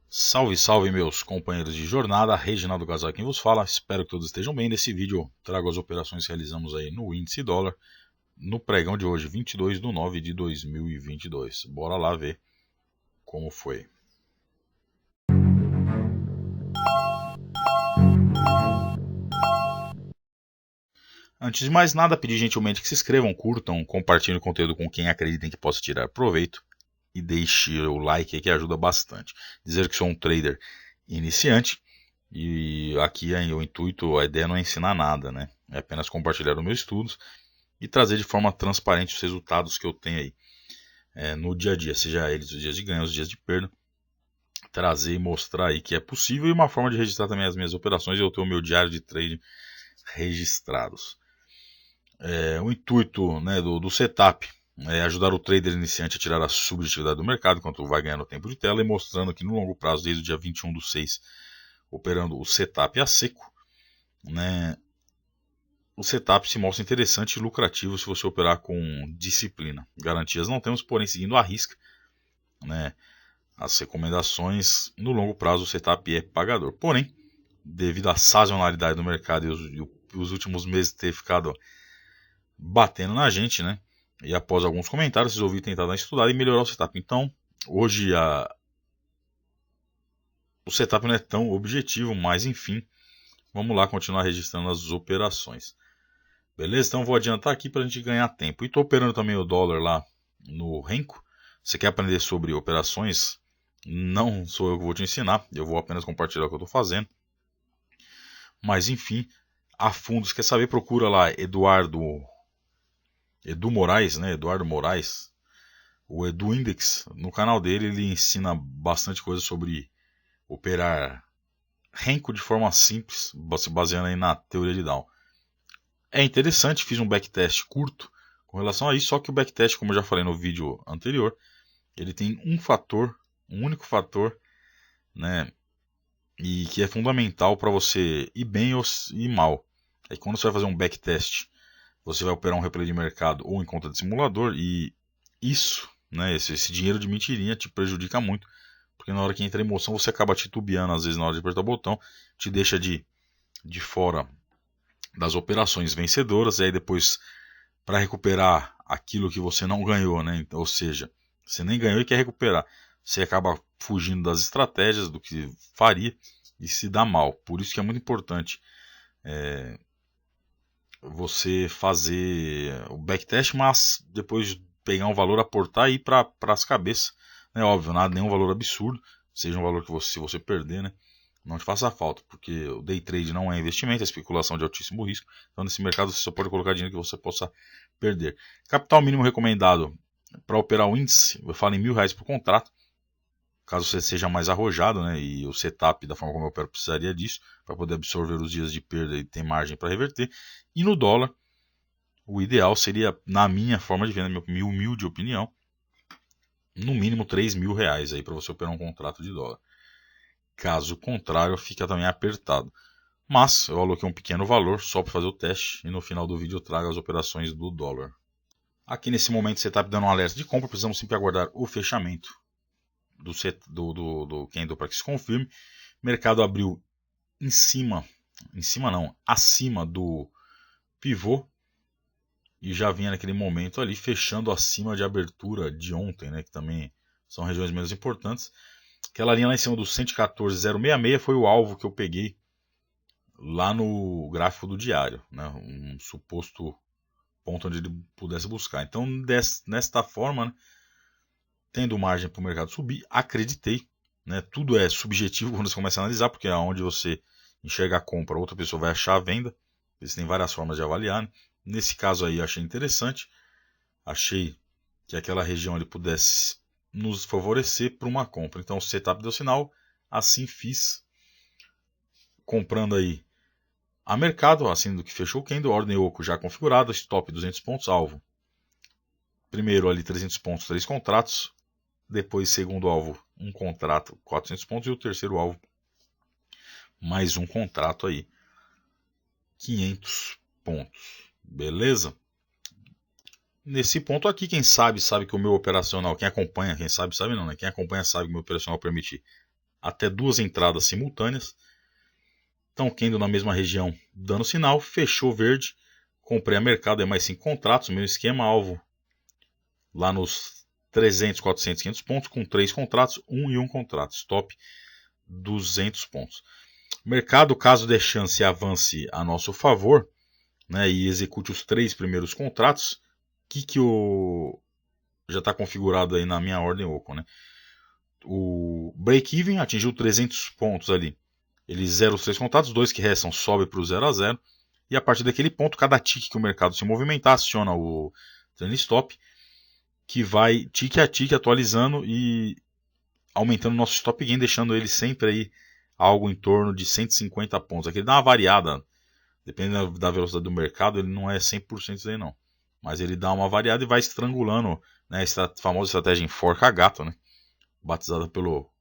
Salve, salve meus companheiros de jornada, Reginaldo Casal quem vos fala, espero que todos estejam bem. Nesse vídeo trago as operações que realizamos aí no índice dólar, no pregão de hoje, 22/9 de 2022. Bora lá ver como foi. Antes de mais nada, pedir gentilmente que se inscrevam, curtam, compartilhem o conteúdo com quem acreditem que possa tirar proveito e deixe o like aí que ajuda bastante. Dizer que sou um trader iniciante e aqui o intuito, a ideia não é ensinar nada, né? É apenas compartilhar os meus estudos e trazer de forma transparente os resultados que eu tenho aí no dia a dia, seja eles os dias de ganho, os dias de perda, trazer e mostrar aí que é possível e uma forma de registrar também as minhas operações e eu ter o meu diário de trade registrados. O intuito, né, do setup é ajudar o trader iniciante a tirar a subjetividade do mercado enquanto vai ganhando tempo de tela e mostrando que no longo prazo, desde o dia 21/6, operando o setup a seco, né, o setup se mostra interessante e lucrativo se você operar com disciplina. Garantias não temos, porém seguindo a risca, né, as recomendações no longo prazo o setup é pagador. Porém, devido à sazonalidade do mercado e os últimos meses ter ficado batendo na gente, né? E após alguns comentários, resolvi tentar dar uma estudada e melhorar o setup. Então, hoje o setup não é tão objetivo, mas enfim, vamos lá continuar registrando as operações. Beleza? Então vou adiantar aqui para a gente ganhar tempo. E estou operando também o dólar lá no Renko. Você quer aprender sobre operações? Não sou eu que vou te ensinar, eu vou apenas compartilhar o que eu estou fazendo. Mas enfim, a fundo, se quer saber, procura lá Edu Moraes, né? Eduardo Moraes, o Edu Index. No canal dele ele ensina bastante coisa sobre operar Renko de forma simples, se baseando aí na teoria de Down. É interessante, fiz um backtest curto com relação a isso, só que o backtest, como eu já falei no vídeo anterior, ele tem um único fator, né? E que é fundamental para você ir bem ou ir mal. Aí quando você vai fazer um backtest, você vai operar um replay de mercado ou em conta de simulador e isso, né, esse dinheiro de mentirinha te prejudica muito, porque na hora que entra a emoção você acaba titubeando, às vezes na hora de apertar o botão, te deixa de fora das operações vencedoras, e aí depois para recuperar aquilo que você não ganhou, né, ou seja, você nem ganhou e quer recuperar, você acaba fugindo das estratégias do que faria e se dá mal. Por isso que é muito importante você fazer o backtest, mas depois pegar um valor, aportar e ir para as cabeças. É óbvio, nada, nenhum valor absurdo, seja um valor que se você perder, né, não te faça falta, porque o day trade não é investimento, é especulação de altíssimo risco. Então nesse mercado você só pode colocar dinheiro que você possa perder. Capital mínimo recomendado para operar o índice, eu falo em R$ 1.000 por contrato. Caso você seja mais arrojado, né, e o setup da forma como eu opero precisaria disso, para poder absorver os dias de perda e ter margem para reverter. E no dólar, o ideal seria, na minha forma de ver, na minha humilde opinião, no mínimo R$ 3.000 aí para você operar um contrato de dólar. Caso contrário, fica também apertado. Mas eu aloquei um pequeno valor só para fazer o teste e no final do vídeo eu trago as operações do dólar. Aqui nesse momento, setup dando um alerta de compra, precisamos sempre aguardar o fechamento do candle para que se confirme. O mercado abriu acima do pivô e já vinha naquele momento ali fechando acima de abertura de ontem, né, que também são regiões menos importantes. Aquela linha lá em cima do 114,066 foi o alvo que eu peguei lá no gráfico do diário, né, um suposto ponto onde ele pudesse buscar. Então, nesta forma, né, tendo margem para o mercado subir, acreditei. Né, tudo é subjetivo quando você começa a analisar, porque aonde você enxerga a compra, outra pessoa vai achar a venda. Existem várias formas de avaliar. Né? Nesse caso aí, achei interessante. Achei que aquela região ele pudesse nos favorecer para uma compra. Então, o setup deu sinal. Assim fiz. Comprando aí a mercado, assim do que fechou o candle. Ordem Oco já configurada. Stop 200 pontos, alvo. Primeiro ali 300 pontos, 3 contratos. Depois, segundo alvo, um contrato, 400 pontos. E o terceiro alvo, mais um contrato aí, 500 pontos. Beleza? Nesse ponto aqui, quem sabe que o meu operacional, quem acompanha, quem sabe não, né? Quem acompanha sabe que o meu operacional permite até 2 entradas simultâneas. Então, candle na mesma região dando sinal, fechou verde, comprei a mercado, é mais 5 contratos, meu esquema alvo lá nos 300, 400, 500 pontos, com 3 contratos, 1 e 1 contrato, stop 200 pontos. Mercado, caso dê chance e avance a nosso favor, né, e execute os 3 primeiros contratos, que já está configurado aí na minha ordem Ocon, né? O break-even atingiu 300 pontos ali. Ele zera os 3 contratos, 2 que restam sobe para o 0 a 0. E a partir daquele ponto, cada tique que o mercado se movimentar, aciona o trailing stop, que vai tique a tique atualizando e aumentando o nosso stop gain, deixando ele sempre aí algo em torno de 150 pontos. Aqui ele dá uma variada, dependendo da velocidade do mercado, ele não é 100% isso aí não. Mas ele dá uma variada e vai estrangulando, né, essa famosa estratégia enforca gato, né, batizada pelo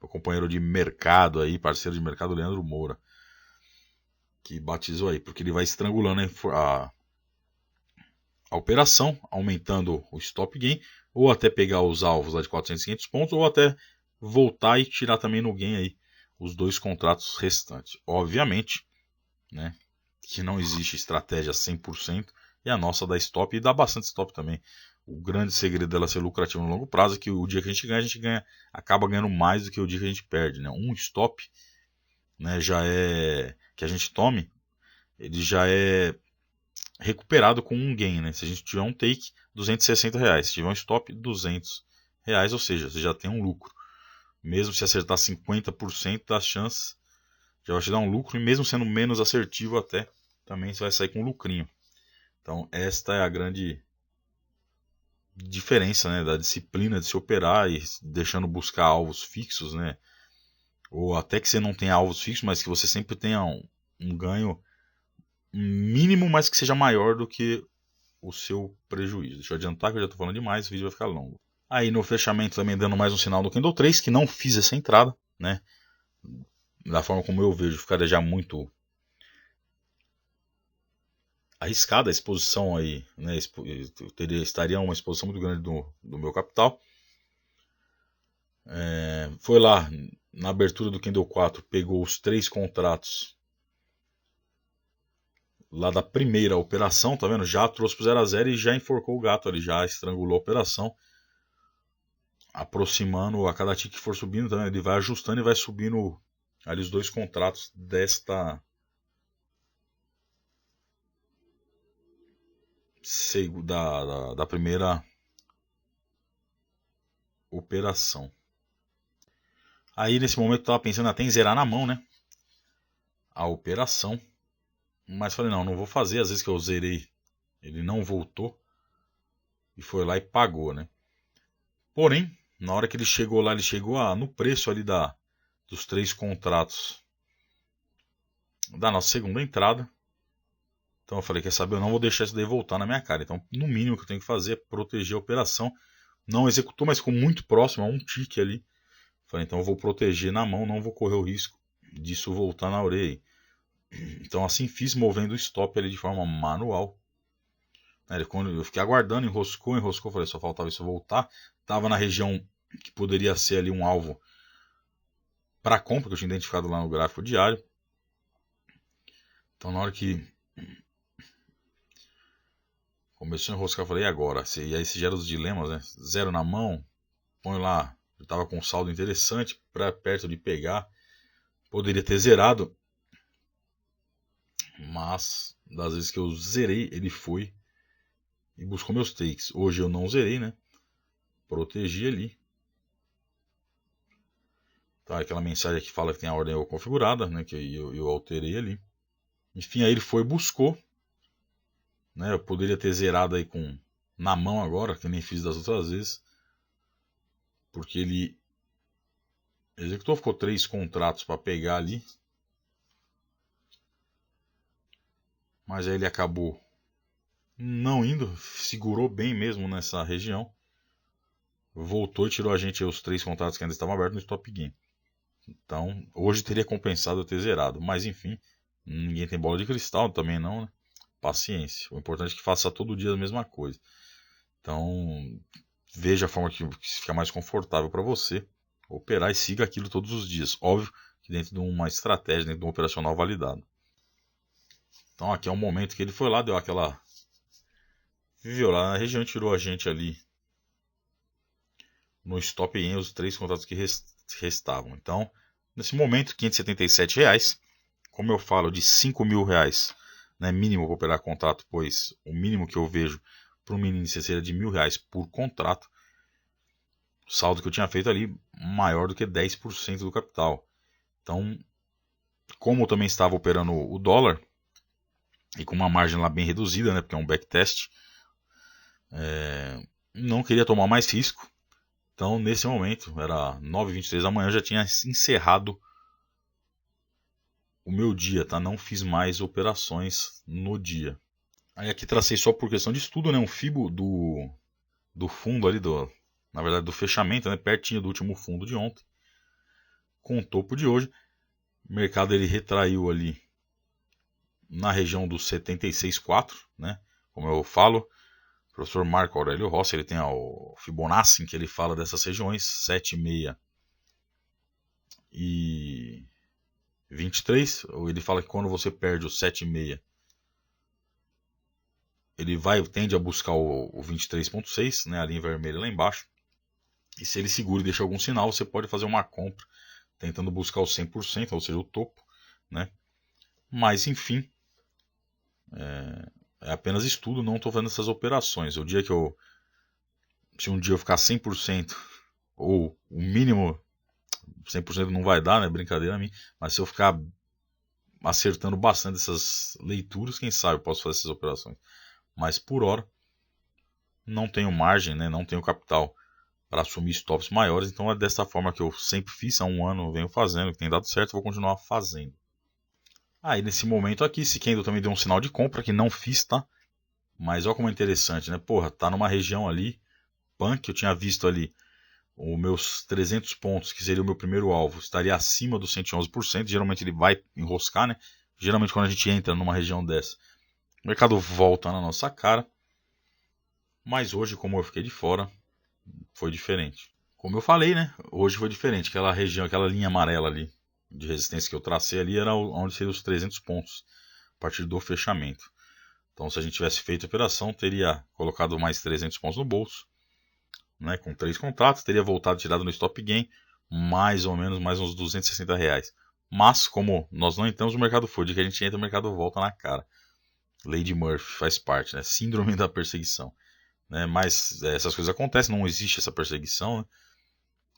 companheiro de mercado aí, parceiro de mercado Leandro Moura, que batizou aí, porque ele vai estrangulando a operação, aumentando o stop gain, ou até pegar os alvos lá de 400, 500 pontos, ou até voltar e tirar também no gain aí os 2 contratos restantes. Obviamente, né, que não existe estratégia 100%, e a nossa dá stop e dá bastante stop também. O grande segredo dela ser lucrativa no longo prazo é que o dia que a gente ganha, acaba ganhando mais do que o dia que a gente perde, né? Um stop, né, já é que a gente tome, ele já é recuperado com um gain, né? Se a gente tiver um take, R$260. Se tiver um stop, R$200. Ou seja, você já tem um lucro. Mesmo se acertar 50% das chances, já vai te dar um lucro. E mesmo sendo menos assertivo até, também você vai sair com um lucrinho. Então esta é a grande diferença, né, da disciplina de se operar e deixando buscar alvos fixos, né? Ou até que você não tenha alvos fixos, mas que você sempre tenha um ganho mínimo, mas que seja maior do que o seu prejuízo. Deixa eu adiantar que eu já estou falando demais, o vídeo vai ficar longo. Aí no fechamento também dando mais um sinal do Candle 3, que não fiz essa entrada, né? Da forma como eu vejo, ficaria já muito arriscada a exposição aí, né? Estaria uma exposição muito grande do meu capital. Foi lá na abertura do Candle 4, pegou os 3 contratos lá da primeira operação, tá vendo? Já trouxe pro 0 a 0 e já enforcou o gato ali, já estrangulou a operação, aproximando a cada tique que for subindo, tá vendo? Ele vai ajustando e vai subindo ali os 2 contratos da primeira operação. Aí nesse momento eu estava pensando até em zerar na mão, né, a operação, mas falei não vou fazer. Às vezes que eu zerei, ele não voltou e foi lá e pagou, né. Porém, na hora que ele chegou lá, ele chegou no preço ali dos 3 contratos da nossa segunda entrada. Então eu falei, quer saber, eu não vou deixar isso daí voltar na minha cara. Então, no mínimo que eu tenho que fazer é proteger a operação. Não executou, mas ficou muito próximo a um tique ali. Falei, então eu vou proteger na mão, não vou correr o risco disso voltar na orelha. Então assim fiz, movendo o stop ali de forma manual. Quando eu fiquei aguardando, enroscou, falei, só faltava isso voltar. Tava na região que poderia ser ali um alvo para compra, que eu tinha identificado lá no gráfico diário. Então na hora que começou a enroscar, eu falei, e agora? E aí se gera os dilemas, né? Zero na mão, põe lá, eu estava com um saldo interessante, para perto de pegar. Poderia ter zerado, mas das vezes que eu zerei, ele foi e buscou meus takes. Hoje eu não zerei, né? Protegi ali. Tá, aquela mensagem que fala que tem a ordem configurada, né? Que eu alterei ali. Enfim, aí ele foi e buscou. Né? Eu poderia ter zerado aí na mão agora, que eu nem fiz das outras vezes. Porque ele executou, ficou 3 contratos para pegar ali. Mas aí ele acabou não indo, segurou bem mesmo nessa região. Voltou e tirou a gente os 3 contratos que ainda estavam abertos no stop gain. Então, hoje teria compensado eu ter zerado. Mas enfim, ninguém tem bola de cristal também não, né? Paciência. O importante é que faça todo dia a mesma coisa. Então, veja a forma que fica mais confortável para você. operar e siga aquilo todos os dias. Óbvio que dentro de uma estratégia, dentro de um operacional validado. Então aqui é um momento que ele foi lá, deu aquela... viveu lá na região e tirou a gente ali no stop em os 3 contratos que restavam. Então, nesse momento, R$ 577 reais. Como eu falo, de R$5.000, né, mínimo para operar contrato, pois o mínimo que eu vejo para um mini índice seria de R$1.000 por contrato. O saldo que eu tinha feito ali maior do que 10% do capital. Então, como eu também estava operando o dólar e com uma margem lá bem reduzida, né, porque é um backtest, não queria tomar mais risco. Então, nesse momento, era 9h23 da manhã, eu já tinha encerrado o meu dia, tá? Não fiz mais operações no dia. Aí aqui tracei só por questão de estudo, né? Um FIBO do fundo ali, na verdade do fechamento, né? Pertinho do último fundo de ontem. Com o topo de hoje. O mercado ele retraiu ali na região dos 76,4, né? Como eu falo, o professor Marco Aurélio Rossi, ele tem o Fibonacci, em que ele fala dessas regiões, 7,6 e 23. Ele fala que quando você perde o 7,6, ele tende a buscar o 23,6, né, a linha vermelha lá embaixo. E se ele segura e deixa algum sinal, você pode fazer uma compra tentando buscar o 100%, ou seja, o topo, né? Mas enfim, é apenas estudo, não estou fazendo essas operações. Se um dia eu ficar 100%, ou o mínimo 100% não vai dar, né? Brincadeira a mim, mas se eu ficar acertando bastante essas leituras, quem sabe eu posso fazer essas operações. Mas por hora não tenho margem, né? Não tenho capital para assumir stops maiores, então é dessa forma que eu sempre fiz, há um ano eu venho fazendo, que tem dado certo, vou continuar fazendo. Aí nesse momento aqui, esse candle também deu um sinal de compra, que não fiz, tá? Mas olha como é interessante, né? Porra, tá numa região ali, punk, eu tinha visto ali os meus 300 pontos, que seria o meu primeiro alvo, estaria acima dos 111%, geralmente ele vai enroscar, né? Geralmente quando a gente entra numa região dessa, o mercado volta na nossa cara, mas hoje, como eu fiquei de fora, foi diferente. Como eu falei, né? Hoje foi diferente. Aquela região, aquela linha amarela ali de resistência que eu tracei ali era onde seriam os 300 pontos a partir do fechamento. Então, se a gente tivesse feito a operação, teria colocado mais 300 pontos no bolso, né? Com 3 contratos, teria voltado tirado no stop gain, mais ou menos mais uns 260 reais. Mas, como nós não entramos no mercado foi, de que a gente entra, o mercado volta na cara. Lady Murphy faz parte, né? Síndrome da perseguição. Né? Mas essas coisas acontecem, não existe essa perseguição, né?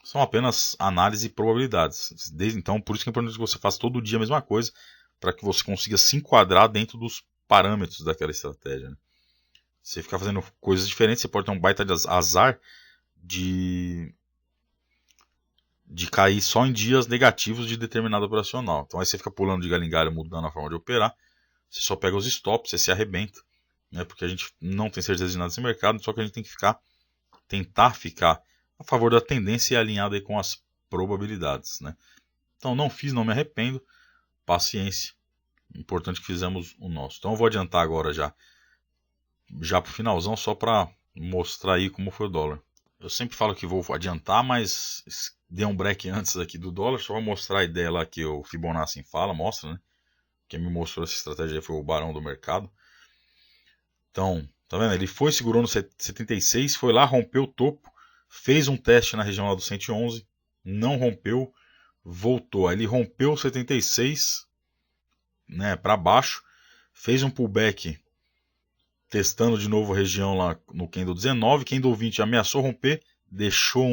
São apenas análise e probabilidades. Então, por isso que é importante que você faça todo dia a mesma coisa, para que você consiga se enquadrar dentro dos parâmetros daquela estratégia. Né? Você ficar fazendo coisas diferentes, você pode ter um baita de azar de cair só em dias negativos de determinado operacional. Então aí você fica pulando de galho em galho, mudando a forma de operar, você só pega os stops, você se arrebenta, né? Porque a gente não tem certeza de nada nesse mercado, só que a gente tem que tentar ficar a favor da tendência e alinhado aí com as probabilidades, né? Então não fiz, não me arrependo, paciência, importante que fizemos o nosso. Então eu vou adiantar agora já pro finalzão, só para mostrar aí como foi o dólar. Eu sempre falo que vou adiantar, mas dei um break antes aqui do dólar, só para mostrar a ideia lá que o Fibonacci fala, mostra, né? Quem me mostrou essa estratégia foi o Barão do Mercado. Então, tá vendo? Ele segurou no 76, foi lá, rompeu o topo, fez um teste na região lá do 111, não rompeu, voltou. Aí ele rompeu o 76, né, para baixo, fez um pullback, testando de novo a região lá no Candle 19, Candle 20 ameaçou romper, deixou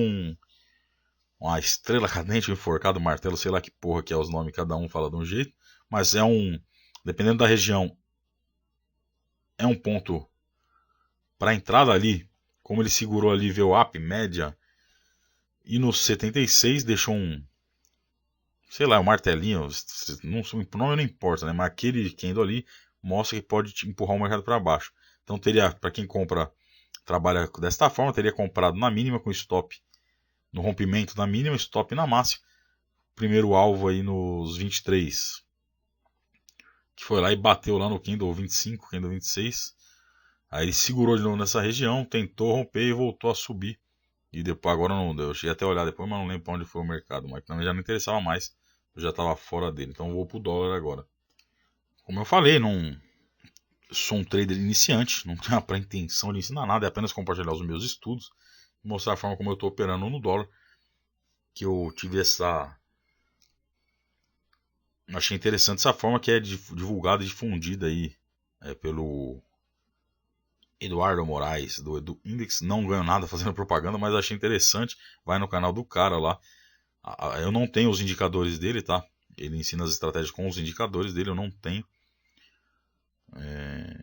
uma estrela cadente, um enforcado martelo, sei lá que porra que é os nomes, cada um fala de um jeito, mas dependendo da região, é um ponto para entrada ali, como ele segurou ali VWAP média, e no 76 deixou sei lá, um martelinho, o nome não importa, né? Mas aquele candle ali mostra que pode empurrar o mercado para baixo. Então teria, para quem trabalha desta forma, teria comprado na mínima com stop no rompimento na mínima, stop na máxima. Primeiro alvo aí nos 23, que foi lá e bateu lá no candle 25, candle 26. Aí ele segurou de novo nessa região, tentou romper e voltou a subir. E depois, agora não deu. Eu cheguei até a olhar depois, mas não lembro pra onde foi o mercado. Mas também já não interessava mais. Eu já estava fora dele. Então eu vou pro dólar agora. Como eu falei, não sou um trader iniciante. Não tenho a pretensão de ensinar nada. É apenas compartilhar os meus estudos. Mostrar a forma como eu estou operando no dólar. Que eu tive essa... Achei interessante essa forma que é divulgada e difundida aí pelo Eduardo Moraes, do Edu Index. Não ganho nada fazendo propaganda, mas achei interessante. Vai no canal do cara lá. Eu não tenho os indicadores dele, tá? Ele ensina as estratégias com os indicadores dele, eu não tenho.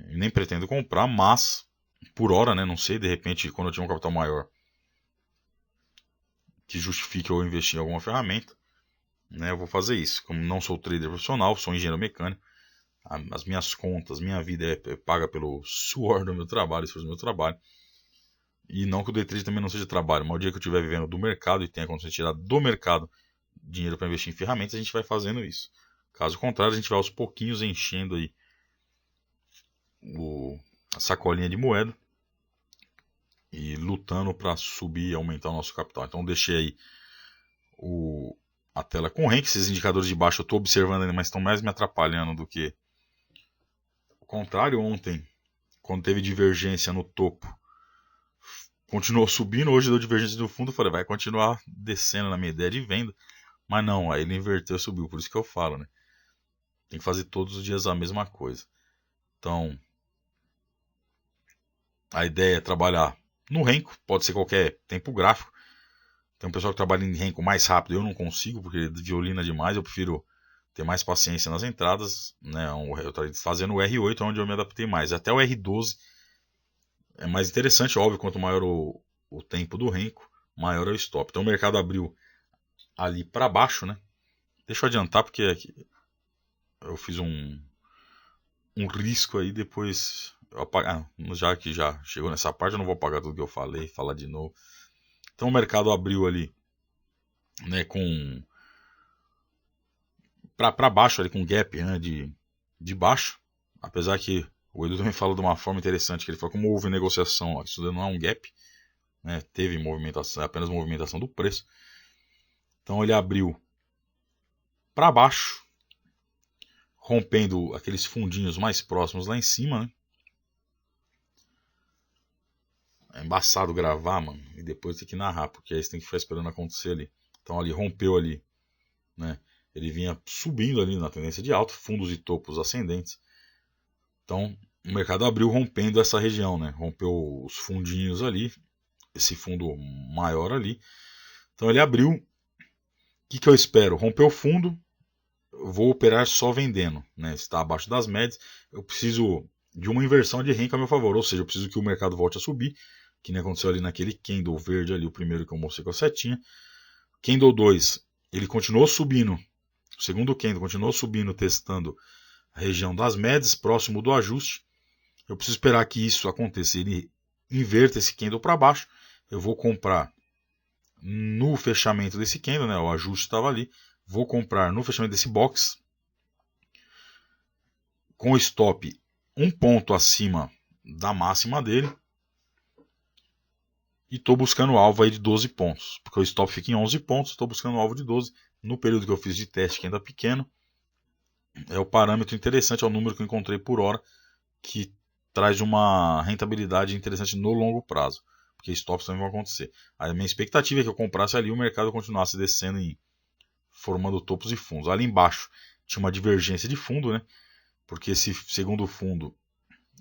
Nem pretendo comprar, mas por hora, né? Não sei, de repente, quando eu tiver um capital maior que justifique eu investir em alguma ferramenta, né? Eu vou fazer isso. Como não sou trader profissional, sou engenheiro mecânico. As minhas contas, minha vida é paga pelo suor do meu trabalho, esforço do meu trabalho. E não que o day trade também não seja trabalho, mas o dia que eu estiver vivendo do mercado e tenha condição de tirar do mercado dinheiro para investir em ferramentas, a gente vai fazendo isso. Caso contrário, a gente vai aos pouquinhos enchendo aí a sacolinha de moeda e lutando para subir e aumentar o nosso capital. Então deixei aí a tela com o rank. Esses indicadores de baixo eu estou observando ainda, mas estão mais me atrapalhando do que o contrário. Ontem, quando teve divergência no topo, continuou subindo. Hoje deu divergência no fundo, falei, vai continuar descendo na minha ideia de venda. Mas não, aí ele inverteu e subiu. Por isso que eu falo, né? Tem que fazer todos os dias a mesma coisa. Então, a ideia é trabalhar no renko, pode ser qualquer tempo gráfico. Tem um pessoal que trabalha em renko mais rápido, eu não consigo, porque violina demais, eu prefiro ter mais paciência nas entradas, né? Eu estou fazendo o R8, onde eu me adaptei mais. Até o R12 é mais interessante, óbvio, quanto maior o tempo do renko, maior é o stop. Então o mercado abriu ali para baixo, né? Deixa eu adiantar, porque aqui eu fiz um risco aí, depois já que já chegou nessa parte, eu não vou apagar tudo que eu falei, falar de novo. Então o mercado abriu ali, né, com para baixo ali, com gap, né, de baixo, apesar que o Edu também fala de uma forma interessante, que ele fala como houve negociação, isso não é um gap, né, teve movimentação, apenas movimentação do preço. Então ele abriu para baixo, rompendo aqueles fundinhos mais próximos lá em cima, né? É embaçado gravar, mano, e depois tem que narrar, porque aí você tem que ficar esperando acontecer ali. Então ali rompeu ali, né? Ele vinha subindo ali na tendência de alta, fundos e topos ascendentes. Então o mercado abriu rompendo essa região, né? Rompeu os fundinhos ali, esse fundo maior ali. Então ele abriu. O que eu espero? Rompeu o fundo, eu vou operar só vendendo, né? Está abaixo das médias. Eu preciso de uma inversão de renda a meu favor, ou seja, eu preciso que o mercado volte a subir, que nem aconteceu ali naquele candle verde ali, o primeiro que eu mostrei com a setinha. Candle 2, ele continuou subindo. O segundo candle continuou subindo, testando a região das médias, próximo do ajuste. Eu preciso esperar que isso aconteça. Ele inverta esse candle para baixo. Eu vou comprar no fechamento desse candle, né? O ajuste estava ali. Vou comprar no fechamento desse box com stop um ponto acima da máxima dele. E estou buscando o alvo aí de 12 pontos. Porque o stop fica em 11 pontos. Estou buscando o alvo de 12. No período que eu fiz de teste, que ainda é pequeno. É o parâmetro interessante, é o número que eu encontrei por hora. Que traz uma rentabilidade interessante no longo prazo. Porque stops também vão acontecer. A minha expectativa é que eu comprasse ali e o mercado continuasse descendo e formando topos e fundos. Ali embaixo tinha uma divergência de fundo, né? Porque esse segundo fundo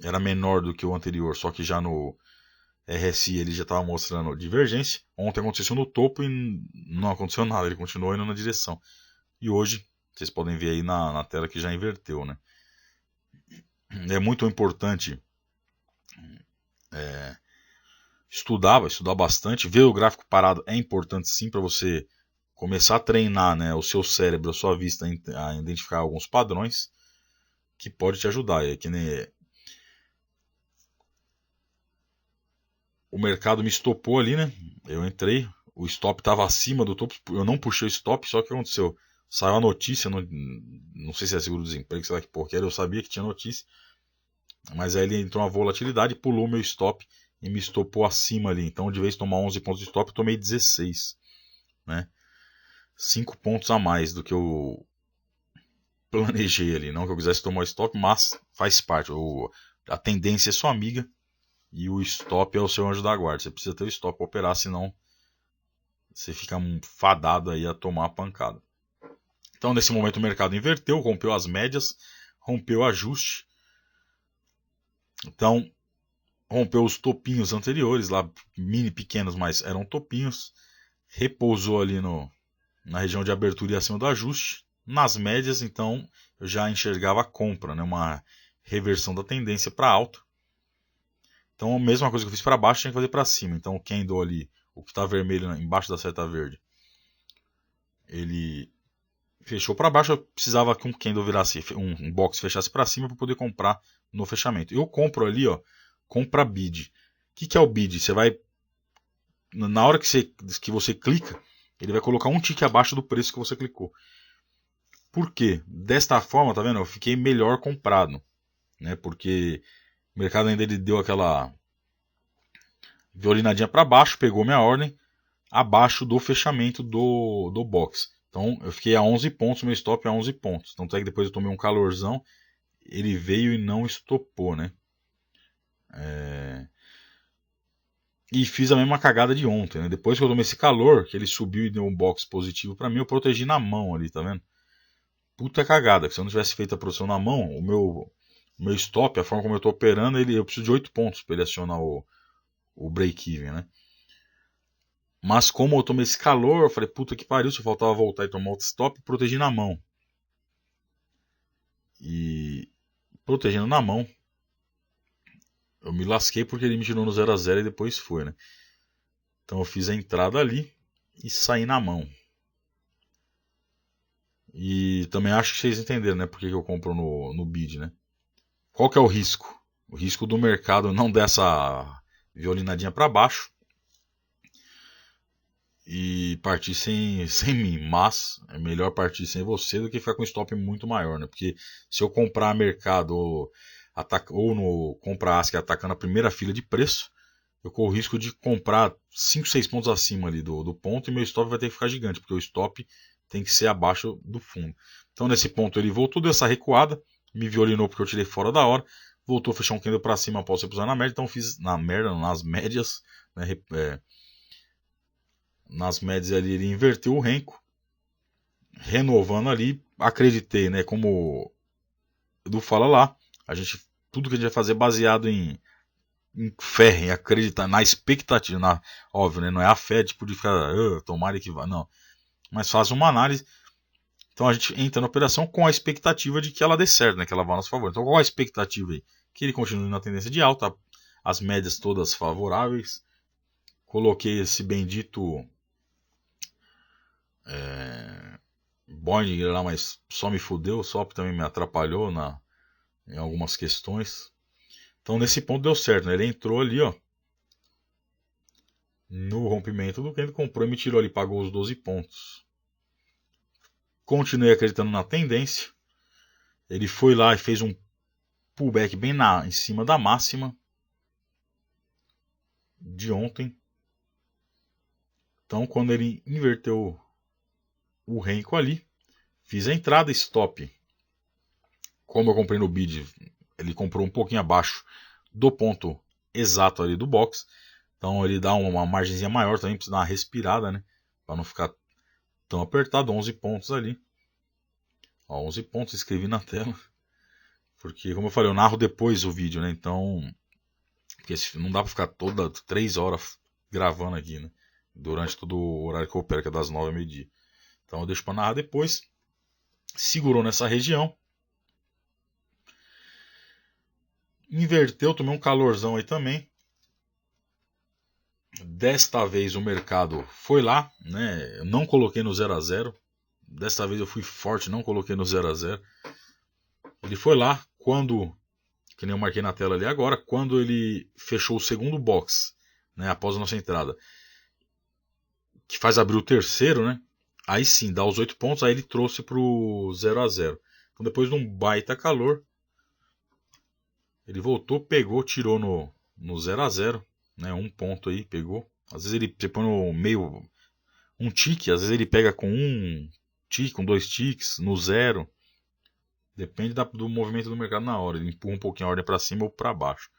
era menor do que o anterior, só que já no RSI ele já estava mostrando divergência. Ontem aconteceu no topo e não aconteceu nada, ele continuou indo na direção. E hoje, vocês podem ver aí na tela que já inverteu, né? É muito importante estudar bastante. Ver o gráfico parado é importante sim para você começar a treinar, né, o seu cérebro, a sua vista a identificar alguns padrões que pode te ajudar. É que nem o mercado me estopou ali, né? Eu entrei, o stop estava acima do topo, eu não puxei o stop, só que o que aconteceu? Saiu a notícia, não sei se é seguro-desemprego, sei lá que porquê, eu sabia que tinha notícia, mas aí ele entrou uma volatilidade, pulou meu stop e me estopou acima ali. Então, de vez de tomar 11 pontos de stop, eu tomei 16. Né? 5 pontos a mais do que eu planejei ali. Não que eu quisesse tomar o stop, mas faz parte. A tendência é sua amiga e o stop é o seu anjo da guarda. Você precisa ter o stop para operar, senão você fica fadado aí a tomar a pancada. Então, nesse momento, o mercado inverteu, rompeu as médias, rompeu o ajuste. Então, rompeu os topinhos anteriores, lá mini pequenos, mas eram topinhos. Repousou ali na região de abertura e acima do ajuste. Nas médias, então, eu já enxergava a compra, né? Uma reversão da tendência para alta. Então, a mesma coisa que eu fiz para baixo, tinha que fazer para cima. Então, o candle ali, o que está vermelho embaixo da seta verde, ele fechou para baixo. Eu precisava que um candle virasse, um box fechasse para cima para poder comprar no fechamento. Eu compro ali, ó, compra bid. O que é o bid? Você vai, na hora que você clica, ele vai colocar um tique abaixo do preço que você clicou. Por quê? Desta forma, tá vendo? Eu fiquei melhor comprado, né? Porque o mercado ainda ele deu aquela violinadinha para baixo, pegou minha ordem abaixo do fechamento do box. Então eu fiquei a 11 pontos, meu stop a 11 pontos. Tanto é que depois eu tomei um calorzão, ele veio e não estopou, né? E fiz a mesma cagada de ontem, né? Depois que eu tomei esse calor, que ele subiu e deu um box positivo para mim, eu protegi na mão ali, tá vendo? Puta cagada, que se eu não tivesse feito a proteção na mão, o meu stop, a forma como eu tô operando, eu preciso de 8 pontos para ele acionar o break-even, né? Mas como eu tomei esse calor, eu falei, puta que pariu, se faltava voltar e tomar outro stop, protegi na mão. E protegendo na mão, eu me lasquei porque ele me tirou no 0 a 0 e depois foi, né? Então eu fiz a entrada ali e saí na mão. E também acho que vocês entenderam, né? Por que eu compro no bid, né? Qual que é o risco? O risco do mercado não der essa violinadinha para baixo e partir sem mim. Mas é melhor partir sem você do que ficar com um stop muito maior, né? Porque se eu comprar mercado ou no comprar ASC atacando a primeira fila de preço, eu corro o risco de comprar 5, 6 pontos acima ali do ponto e meu stop vai ter que ficar gigante, porque o stop tem que ser abaixo do fundo. Então nesse ponto ele voltou, deu essa recuada, me violinou porque eu tirei fora da hora, voltou a fechar um candle para cima após repusar na média, então fiz nas médias, né, nas médias ali ele inverteu o renco, renovando ali, acreditei, né, como o Edu fala lá, tudo que a gente vai fazer é baseado em fé, em acreditar, na expectativa, óbvio, né, não é a fé tipo de ficar, tomara que vá, não, mas faz uma análise. Então a gente entra na operação com a expectativa de que ela dê certo, né, que ela vá a nosso favor. Então qual a expectativa aí? Que ele continue na tendência de alta, as médias todas favoráveis. Coloquei esse bendito Bollinger lá, mas só me fudeu, o SOP também me atrapalhou em algumas questões. Então nesse ponto deu certo, né? Ele entrou ali, ó, no rompimento do que ele comprou e me tirou ali, pagou os 12 pontos. Continuei acreditando na tendência. Ele foi lá e fez um pullback bem em cima da máxima de ontem. Então quando ele inverteu o renco ali, fiz a entrada stop. Como eu comprei no bid, ele comprou um pouquinho abaixo do ponto exato ali do box. Então ele dá uma margenzinha maior também, precisa dar uma respirada, né? Para não ficar tão apertado. 11 pontos ali. Ó, 11 pontos, escrevi na tela. Porque, como eu falei, eu narro depois o vídeo, né? Então, porque não dá para ficar toda 3 horas gravando aqui, né? Durante todo o horário que eu opero, que é das 9 ao meio-dia. Então eu deixo para narrar depois. Segurou nessa região. Inverteu, tomei um calorzão aí também. Desta vez o mercado foi lá, né? Eu não coloquei no 0 a 0. Desta vez eu fui forte, não coloquei no 0 a 0. Ele foi lá quando, que nem eu marquei na tela ali agora, quando ele fechou o segundo box, né? Após a nossa entrada, que faz abrir o terceiro, né? Aí sim, dá os 8 pontos, aí ele trouxe para o 0 a 0. Então depois de um baita calor, ele voltou, pegou, tirou no 0 a 0. né? Um ponto aí, pegou. Às vezes você põe no meio um tique, às vezes ele pega com um tique, com 2 tiques, no zero. Depende do movimento do mercado na hora. Ele empurra um pouquinho a ordem para cima ou para baixo,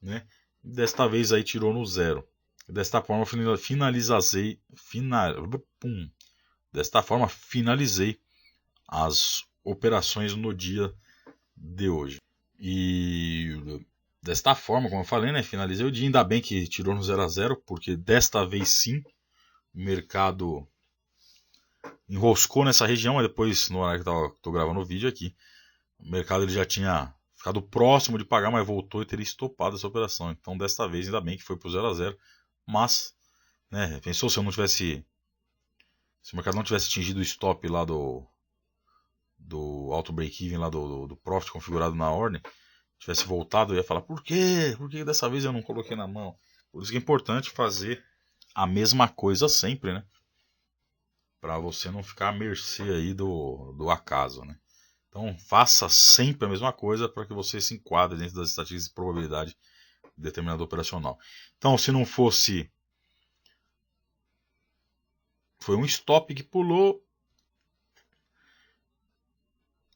né? Desta vez aí tirou no zero. Desta forma finalizei as operações no dia de hoje. E desta forma, como eu falei, né, finalizei o dia. Ainda bem que tirou no 0 a 0, porque desta vez sim o mercado enroscou nessa região. Mas depois, no horário que eu estou gravando o vídeo aqui, o mercado ele já tinha ficado próximo de pagar, mas voltou e teria estopado essa operação. Então desta vez ainda bem que foi para o 0 a 0. Mas, né, pensou se eu não tivesse, se o mercado não tivesse atingido o stop lá do auto break-even, lá do profit configurado na ordem, tivesse voltado, eu ia falar, por quê? Por que dessa vez eu não coloquei na mão? Por isso que é importante fazer a mesma coisa sempre, né? Para você não ficar à mercê aí do acaso, né? Então faça sempre a mesma coisa para que você se enquadre dentro das estatísticas de probabilidade de determinado operacional. Então, se não fosse, foi um stop que pulou,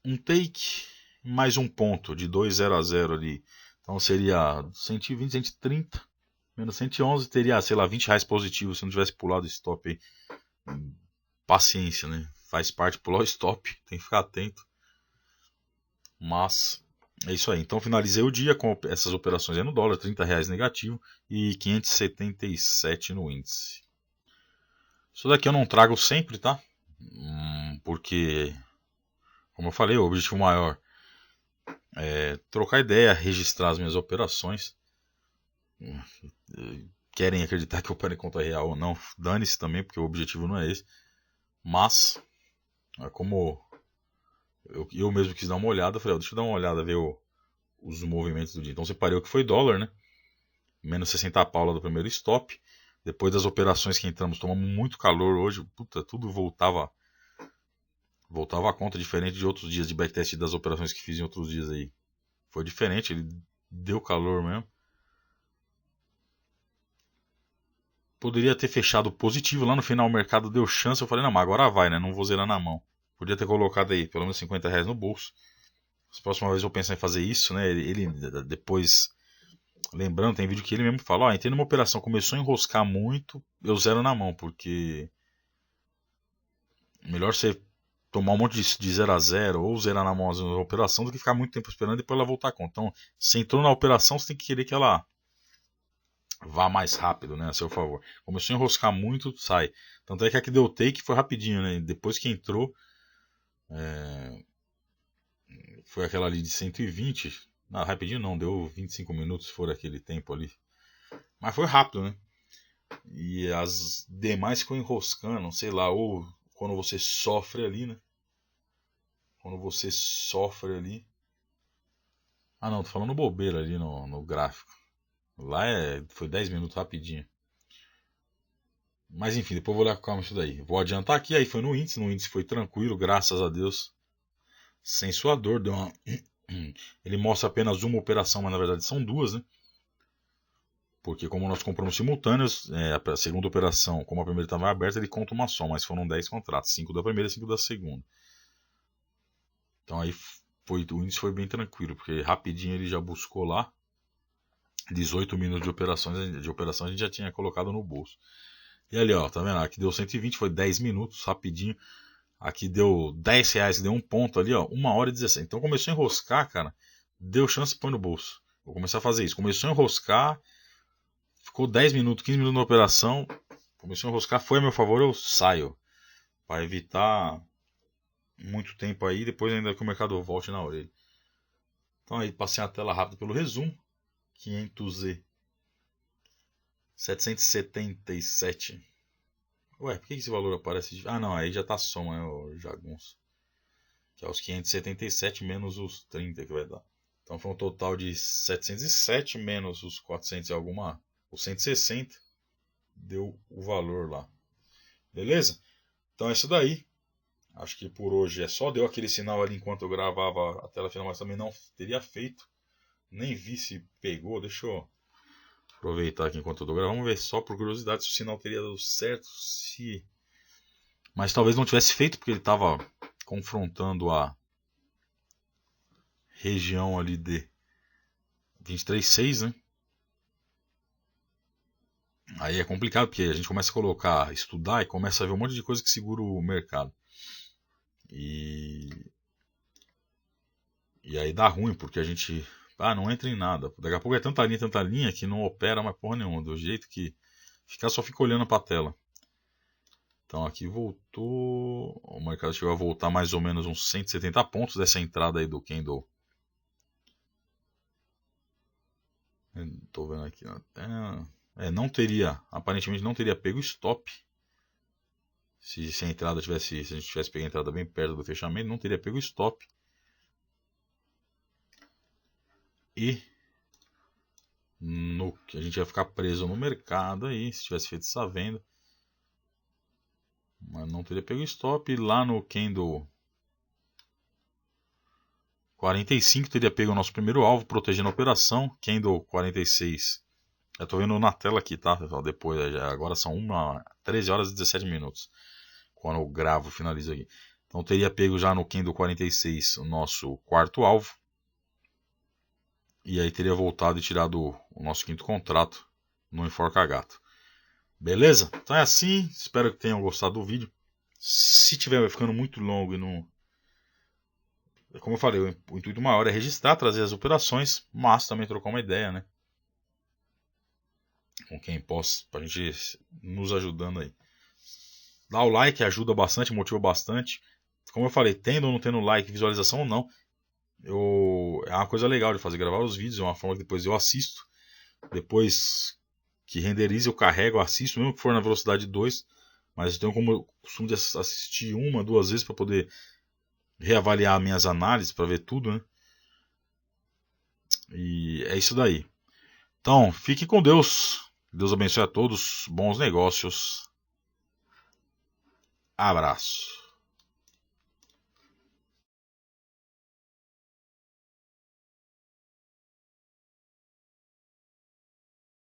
um take, mais um ponto de 2,0 a 0 ali. Então seria 120, 130, menos 111, teria, sei lá, R$20 positivo se não tivesse pulado o stop aí. Paciência, né? Faz parte pular o stop, tem que ficar atento. Mas é isso aí. Então finalizei o dia com essas operações aí no dólar, R$30 negativo e 577 no índice. Isso daqui eu não trago sempre, tá? Porque, como eu falei, o objetivo maior é trocar ideia, registrar as minhas operações. Querem acreditar que eu opero em conta real ou não, dane-se também, porque o objetivo não é esse. Mas, como eu mesmo quis dar uma olhada, falei, deixa eu dar uma olhada, ver os movimentos do dia. Então separei o que foi dólar, né? Menos 60 pau do primeiro stop. Depois das operações que entramos, tomamos muito calor hoje. Puta, tudo voltava a conta, diferente de outros dias de backtest das operações que fiz em outros dias aí. Foi diferente, ele deu calor mesmo. Poderia ter fechado positivo lá no final, o mercado deu chance. Eu falei, não, mas agora vai, né? Não vou zerar na mão. Podia ter colocado aí pelo menos R$50 no bolso. As próximas vezes eu penso em fazer isso, né? Ele depois, lembrando, tem vídeo que ele mesmo fala: ó, entrei numa operação, começou a enroscar muito, eu zero na mão, porque melhor você tomar um monte de 0 a 0 ou zerar na mão a operação do que ficar muito tempo esperando e depois ela voltar a conta. Então, se entrou na operação, você tem que querer que ela vá mais rápido, né, a seu favor. Começou a enroscar muito, sai. Tanto é que a que deu take foi rapidinho, né? Depois que entrou, foi aquela ali de 120. Não, rapidinho não, deu 25 minutos, se for aquele tempo ali. Mas foi rápido, né? E as demais ficam enroscando, sei lá, ou quando você sofre ali, né? Quando você sofre ali. Ah não, tô falando bobeira ali no gráfico. Lá foi 10 minutos rapidinho. Mas enfim, depois eu vou olhar com calma isso daí. Vou adiantar aqui, aí foi no índice foi tranquilo, graças a Deus. Sem sua dor, deu uma... Ele mostra apenas uma operação, mas na verdade são duas, né? Porque como nós compramos simultâneos, a segunda operação, como a primeira estava aberta, ele conta uma só, mas foram 10 contratos, 5 da primeira e 5 da segunda. Então aí o índice foi bem tranquilo, porque rapidinho ele já buscou lá. 18 minutos de operação a gente já tinha colocado no bolso. E ali, ó, tá vendo? Aqui deu 120, foi 10 minutos, rapidinho. Aqui deu R$10, que deu um ponto ali, ó, 1 hora e 16. Então começou a enroscar, cara, deu chance, põe no bolso. Vou começar a fazer isso. Começou a enroscar, ficou 10 minutos, 15 minutos na operação, começou a enroscar, foi a meu favor, eu saio. Para evitar muito tempo aí, depois ainda que o mercado volte na orelha. Então aí, passei a tela rápido pelo resumo. 500Z 777. Ué, por que esse valor aparece? Ah, não, aí já tá a soma, é o jagunço. Que é os 577 menos os 30 que vai dar. Então foi um total de 707 menos os 400 e alguma, os 160, deu o valor lá. Beleza? Então é isso daí. Acho que por hoje é só. Deu aquele sinal ali enquanto eu gravava a tela final, mas também não teria feito. Nem vi se pegou. Deixa eu Aproveitar aqui enquanto eu tô gravando, vamos ver só por curiosidade se o sinal teria dado certo. Mas talvez não tivesse feito, porque ele estava confrontando a região ali de 23.6, né? Aí é complicado, porque a gente começa a colocar, estudar e começa a ver um monte de coisa que segura o mercado. E aí dá ruim, porque a gente não entra em nada. Daqui a pouco é tanta linha que não opera mais porra nenhuma. Do jeito que só fica olhando para a tela. Então aqui voltou. O mercado chegou a voltar mais ou menos uns 170 pontos dessa entrada aí do candle. Estou vendo aqui na tela. Aparentemente não teria pego stop. Se a entrada se a gente tivesse pego a entrada bem perto do fechamento, não teria pego stop. E que a gente ia ficar preso no mercado aí, se tivesse feito essa venda. Mas não teria pego stop. E lá no candle 45 teria pego o nosso primeiro alvo, protegendo a operação. Candle 46. Eu tô vendo na tela aqui, tá, pessoal? Depois, agora são 13 horas e 17 minutos. Quando eu gravo, finalizo aqui. Então teria pego já no candle 46 o nosso quarto alvo. E aí teria voltado e tirado o nosso quinto contrato no Enforca Gato. Beleza? Então é assim. Espero que tenham gostado do vídeo. Se tiver ficando muito longo e não... Como eu falei, o intuito maior é registrar, trazer as operações, mas também trocar uma ideia, né? Com quem possa, pra gente nos ajudando aí. Dá o like, ajuda bastante, motiva bastante. Como eu falei, tendo ou não tendo like, visualização ou não, é uma coisa legal de fazer, gravar os vídeos, é uma forma que depois eu assisto. Depois que renderiza, eu carrego, eu assisto, mesmo que for na velocidade 2. Mas eu tenho como eu costumo de assistir 1, 2 vezes para poder reavaliar minhas análises, para ver tudo, né? E é isso daí. Então, fique com Deus. Deus abençoe a todos. Bons negócios. Abraço.